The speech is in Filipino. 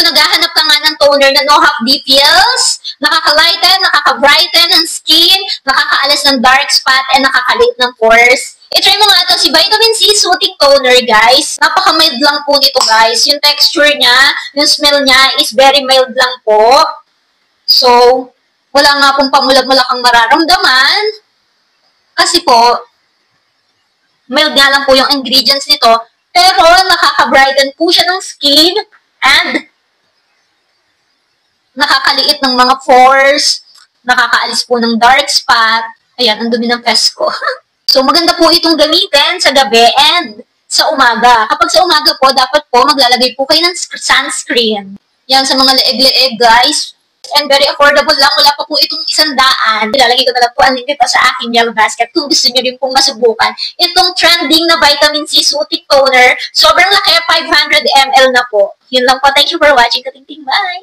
Kung naghahanap ka nga ng toner na no half DPLs, nakaka-lighten, nakaka-brighten ng skin, nakakaalis ng dark spot, and nakaka-late ng pores, i-try mo nga ito, si Vitamin C Soothing Toner, guys. Napaka-mild lang po nito, guys. Yung texture niya, yung smell niya is very mild lang po. So, wala nga pong pamulag-mulak ang mararamdaman. Kasi po, mild nga lang po yung ingredients nito. Pero, nakaka-brighten po siya ng skin and nakakaliit ng mga pores, nakakaalis po ng dark spot. Ayan, ang dumi ng face ko. So, maganda po itong gamitin sa gabi and sa umaga. Kapag sa umaga po, dapat po maglalagay po kayo ng sunscreen. Yan, sa mga leeg-leeg, guys. And very affordable lang. Wala pa po itong 100. Ilalagay ko na lang po ang link dito sa aking yellow basket kung gusto nyo rin pong masubukan. Itong trending na Vitamin C Soothing Toner, sobrang laki, 500 ml na po. Yun lang po. Thank you for watching. Katingting, bye!